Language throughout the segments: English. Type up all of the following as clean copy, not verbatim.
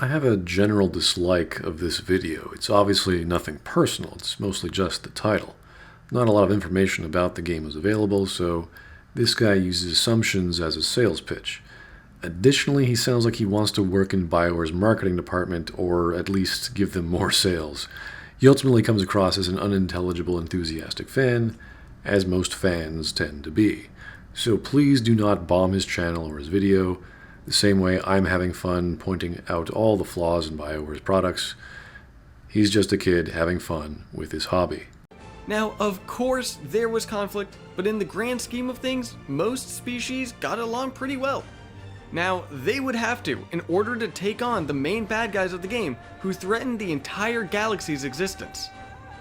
I have a general dislike of this video. It's obviously nothing personal, it's mostly just the title. Not a lot of information about the game is available, so this guy uses assumptions as a sales pitch. Additionally, he sounds like he wants to work in Bioware's marketing department, or at least give them more sales. He ultimately comes across as an unintelligible, enthusiastic fan, as most fans tend to be. So please do not bomb his channel or his video, the same way I'm having fun pointing out all the flaws in Bioware's products. He's just a kid having fun with his hobby. Now, of course, there was conflict, but in the grand scheme of things, most species got along pretty well. Now, they would have to, in order to take on the main bad guys of the game, who threaten the entire galaxy's existence.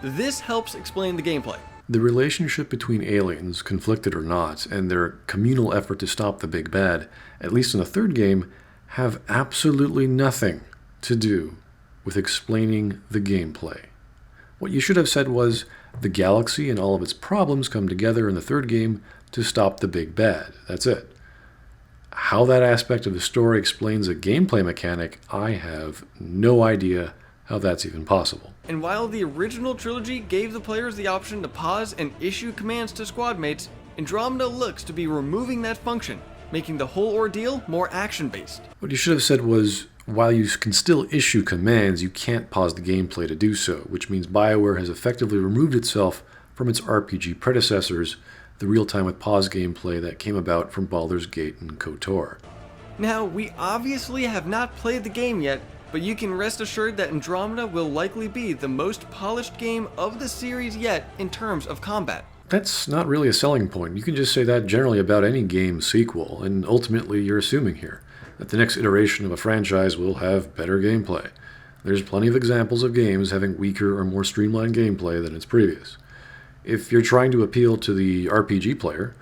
This helps explain the gameplay. The relationship between aliens, conflicted or not, and their communal effort to stop the big bad, at least in the third game, have absolutely nothing to do with explaining the gameplay. What you should have said was, the galaxy and all of its problems come together in the third game to stop the big bad. That's it. How that aspect of the story explains a gameplay mechanic, I have no idea how that's even possible. And while the original trilogy gave the players the option to pause and issue commands to squad mates, Andromeda looks to be removing that function, making the whole ordeal more action-based. What you should have said was, while you can still issue commands, you can't pause the gameplay to do so, which means Bioware has effectively removed itself from its RPG predecessors, the real-time with pause gameplay that came about from Baldur's Gate and KOTOR. Now, we obviously have not played the game yet, but you can rest assured that Andromeda will likely be the most polished game of the series yet in terms of combat. That's not really a selling point. You can just say that generally about any game sequel, and ultimately you're assuming here that the next iteration of a franchise will have better gameplay. There's plenty of examples of games having weaker or more streamlined gameplay than its previous. If you're trying to appeal to the RPG player,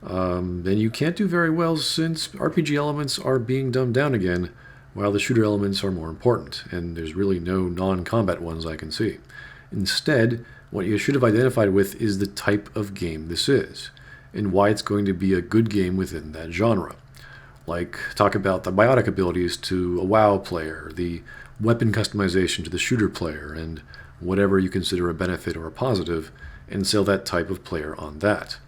then you can't do very well since RPG elements are being dumbed down again, while the shooter elements are more important, and there's really no non-combat ones I can see. Instead, what you should have identified with is the type of game this is, and why it's going to be a good game within that genre. Like, talk about the biotic abilities to a WoW player, the weapon customization to the shooter player, and whatever you consider a benefit or a positive, and sell that type of player on that.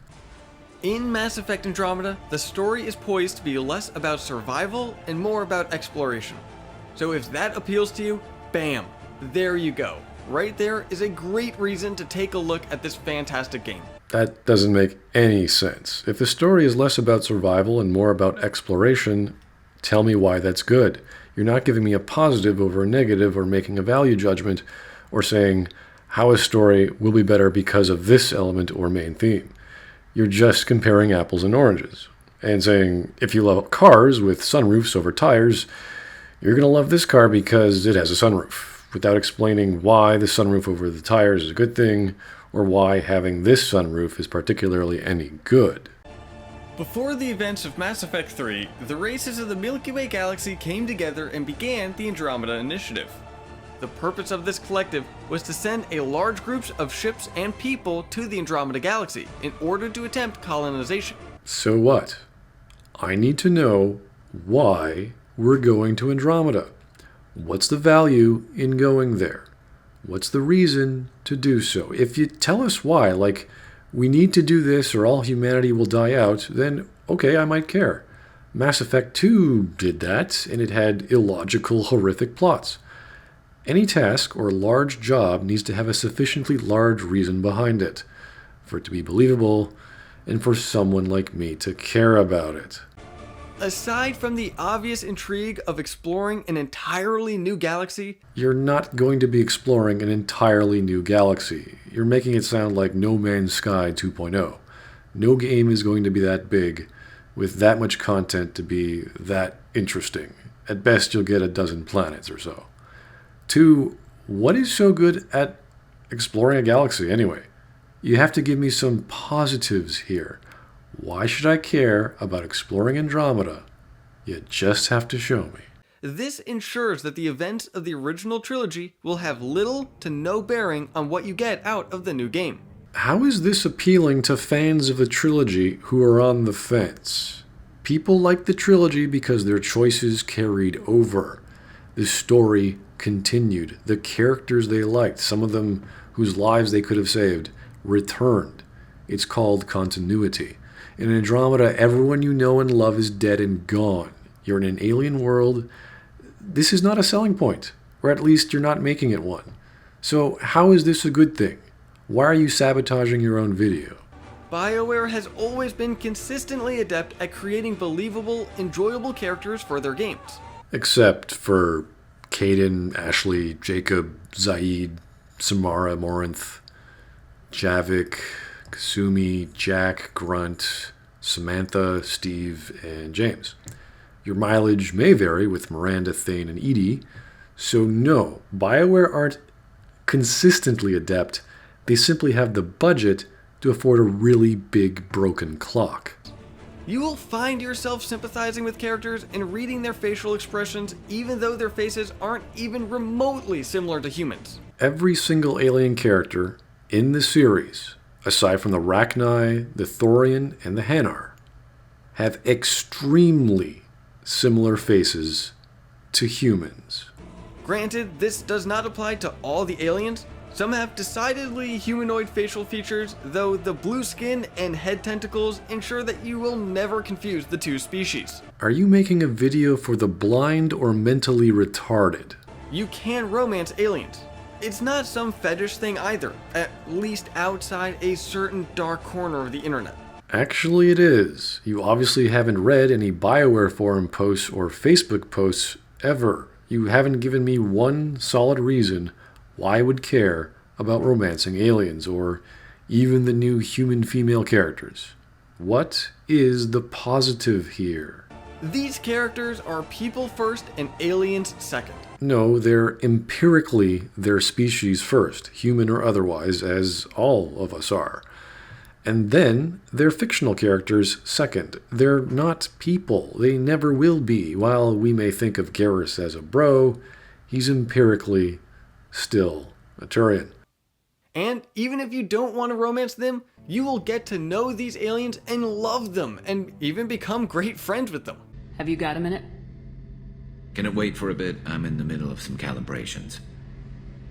In Mass Effect Andromeda, the story is poised to be less about survival and more about exploration. So if that appeals to you, bam, there you go. Right there is a great reason to take a look at this fantastic game. That doesn't make any sense. If the story is less about survival and more about exploration, tell me why that's good. You're not giving me a positive over a negative or making a value judgment or saying how a story will be better because of this element or main theme. You're just comparing apples and oranges and saying if you love cars with sunroofs over tires, you're going to love this car because it has a sunroof, without explaining why the sunroof over the tires is a good thing or why having this sunroof is particularly any good. Before the events of Mass Effect 3, the races of the Milky Way galaxy came together and began the Andromeda Initiative. The purpose of this collective was to send a large groups of ships and people to the Andromeda galaxy in order to attempt colonization. So what? I need to know why we're going to Andromeda. What's the value in going there? What's the reason to do so? If you tell us why, like, we need to do this or all humanity will die out, then okay, I might care. Mass Effect 2 did that, and it had illogical, horrific plots. Any task or large job needs to have a sufficiently large reason behind it, for it to be believable, and for someone like me to care about it. Aside from the obvious intrigue of exploring an entirely new galaxy, You're not going to be exploring an entirely new galaxy. You're making it sound like No Man's Sky 2.0. No game is going to be that big, with that much content to be that interesting. At best, you'll get a dozen planets or so. 2, what is so good at exploring a galaxy anyway? You have to give me some positives here. Why should I care about exploring Andromeda? You just have to show me. this ensures that the events of the original trilogy will have little to no bearing on what you get out of the new game. How is this appealing to fans of the trilogy who are on the fence? People like the trilogy because their choices carried over. The story continued. The characters they liked, some of them whose lives they could have saved, returned. It's called continuity. In Andromeda, everyone you know and love is dead and gone. You're in an alien world. This is not a selling point, or at least you're not making it one. So how is this a good thing? Why are you sabotaging your own video? Bioware has always been consistently adept at creating believable, enjoyable characters for their games. Except for Caden, Ashley, Jacob, Zaid, Samara, Morinth, Javik, Kasumi, Jack, Grunt, Samantha, Steve, and James. Your mileage may vary with Miranda, Thane, and Edie, so no, BioWare aren't consistently adept. They simply have the budget to afford a really big broken clock. You will find yourself sympathizing with characters and reading their facial expressions even though their faces aren't even remotely similar to humans. Every single alien character in the series, aside from the Rachni, the Thorian, and the Hanar, have extremely similar faces to humans. Granted, this does not apply to all the aliens. Some have decidedly humanoid facial features, though the blue skin and head tentacles ensure that you will never confuse the two species. Are you making a video for the blind or mentally retarded? You can romance aliens. It's not some fetish thing either, at least outside a certain dark corner of the internet. Actually, it is. You obviously haven't read any BioWare forum posts or Facebook posts ever. You haven't given me one solid reason why I would care about romancing aliens or even the new human female characters. What is the positive here? These characters are people first and aliens second. No, they're empirically their species first, human or otherwise, as all of us are. And then they're fictional characters second. They're not people. They never will be. While we may think of Garrus as a bro, he's empirically still a Turian. And even if you don't want to romance them, you will get to know these aliens and love them, and even become great friends with them. Have you got a minute? Can it wait for a bit? I'm in the middle of some calibrations.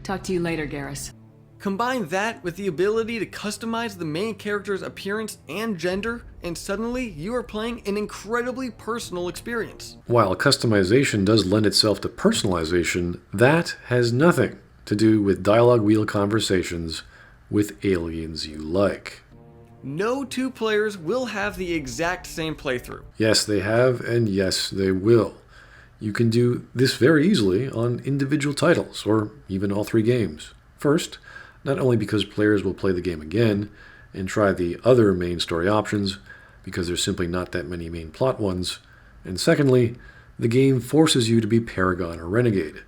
Talk to you later, Garrus. Combine that with the ability to customize the main character's appearance and gender, and suddenly you are playing an incredibly personal experience. While customization does lend itself to personalization, that has nothing to do with dialogue wheel conversations with aliens you like. No two players will have the exact same playthrough. Yes, they have, and yes, they will. You can do this very easily on individual titles, or even all three games. First, not only because players will play the game again and try the other main story options, because there's simply not that many main plot ones, and secondly, the game forces you to be Paragon or Renegade.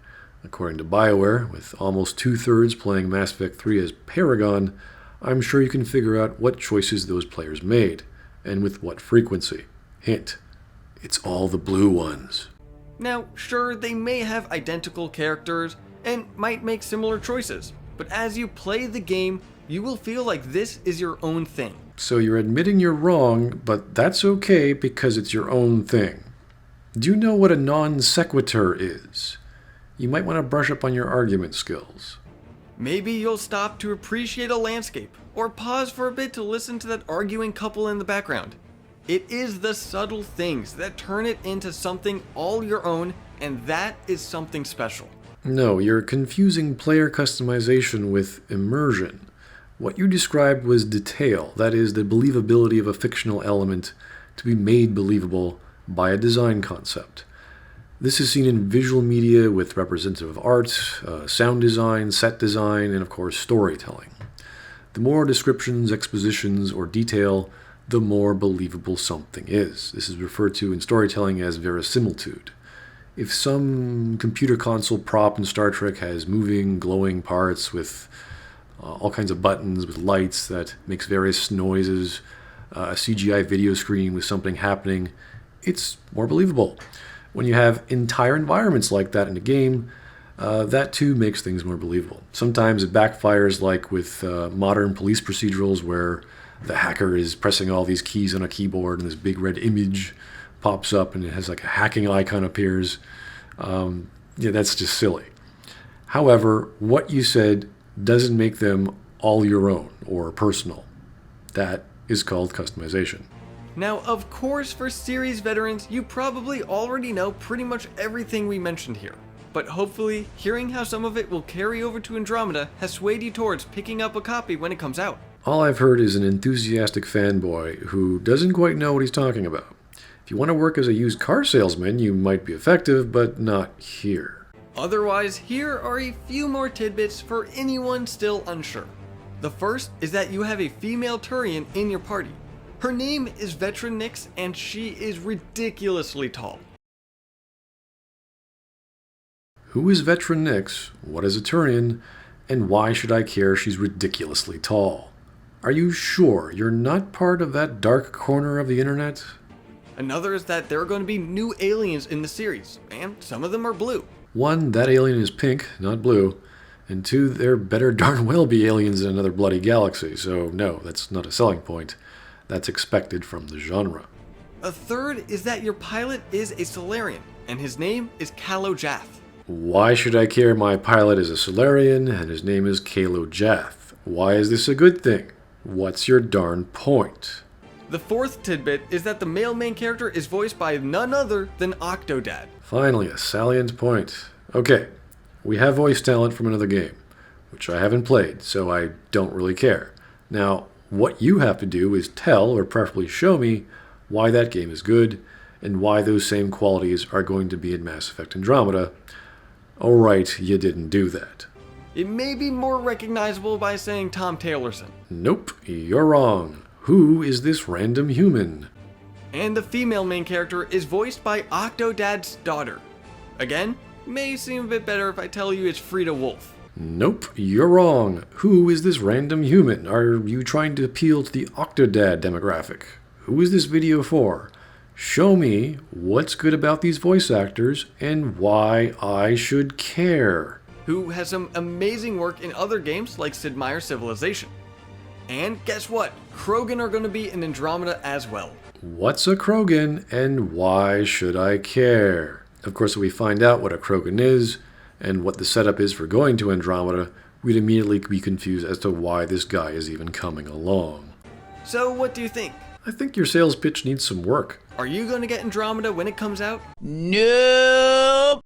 According to BioWare, with almost 2/3 playing Mass Effect 3 as Paragon, I'm sure you can figure out what choices those players made, and with what frequency. Hint, it's all the blue ones. Now, sure, they may have identical characters and might make similar choices, but as you play the game, you will feel like this is your own thing. So you're admitting you're wrong, but that's okay because it's your own thing. Do you know what a non sequitur is? You might want to brush up on your argument skills. Maybe you'll stop to appreciate a landscape, or pause for a bit to listen to that arguing couple in the background. It is the subtle things that turn it into something all your own, and that is something special. No, you're confusing player customization with immersion. What you described was detail, that is, the believability of a fictional element to be made believable by a design concept. This is seen in visual media with representative art, sound design, set design, and of course storytelling. The more descriptions, expositions, or detail, the more believable something is. This is referred to in storytelling as verisimilitude. If some computer console prop in Star Trek has moving, glowing parts with all kinds of buttons with lights that makes various noises, a CGI video screen with something happening, it's more believable. When you have entire environments like that in a game, that too makes things more believable. Sometimes it backfires, like with modern police procedurals where the hacker is pressing all these keys on a keyboard and this big red image pops up and it has like a hacking icon appears. Yeah, that's just silly. However, what you said doesn't make them all your own or personal. That is called customization. Now, of course, for series veterans, you probably already know pretty much everything we mentioned here. But hopefully, hearing how some of it will carry over to Andromeda has swayed you towards picking up a copy when it comes out. All I've heard is an enthusiastic fanboy who doesn't quite know what he's talking about. If you want to work as a used car salesman, you might be effective, but not here. Otherwise, here are a few more tidbits for anyone still unsure. The first is that you have a female Turian in your party. Her name is Veteran Nyx, and she is ridiculously tall. Who is Veteran Nyx? What is a Turian? And why should I care she's ridiculously tall? Are you sure you're not part of that dark corner of the internet? Another is that there are going to be new aliens in the series, and some of them are blue. 1, that alien is pink, not blue. And 2, there better darn well be aliens in another bloody galaxy, so no, that's not a selling point. That's expected from the genre. A third is that your pilot is a Solarian, and his name is Kalo Jath. Why should I care my pilot is a Solarian and his name is Kalo Jath? Why is this a good thing? What's your darn point? The fourth tidbit is that the male main character is voiced by none other than Octodad. Finally, a salient point. Okay, we have voice talent from another game, which I haven't played, so I don't really care. Now, what you have to do is tell, or preferably show me, why that game is good, and why those same qualities are going to be in Mass Effect Andromeda. Oh right, you didn't do that. It may be more recognizable by saying Tom Taylorson. Nope, you're wrong. Who is this random human? And the female main character is voiced by Octodad's daughter. Again, may seem a bit better if I tell you it's Frida Wolf. Nope, you're wrong. Who is this random human? Are you trying to appeal to the Octodad demographic? Who is this video for? Show me what's good about these voice actors and why I should care. Who has some amazing work in other games like Sid Meier's Civilization. And guess what? Krogan are going to be in Andromeda as well. What's a Krogan and why should I care? Of course, if we find out what a Krogan is and what the setup is for going to Andromeda, we'd immediately be confused as to why this guy is even coming along. So what do you think? I think your sales pitch needs some work. Are you going to get Andromeda when it comes out? Nope.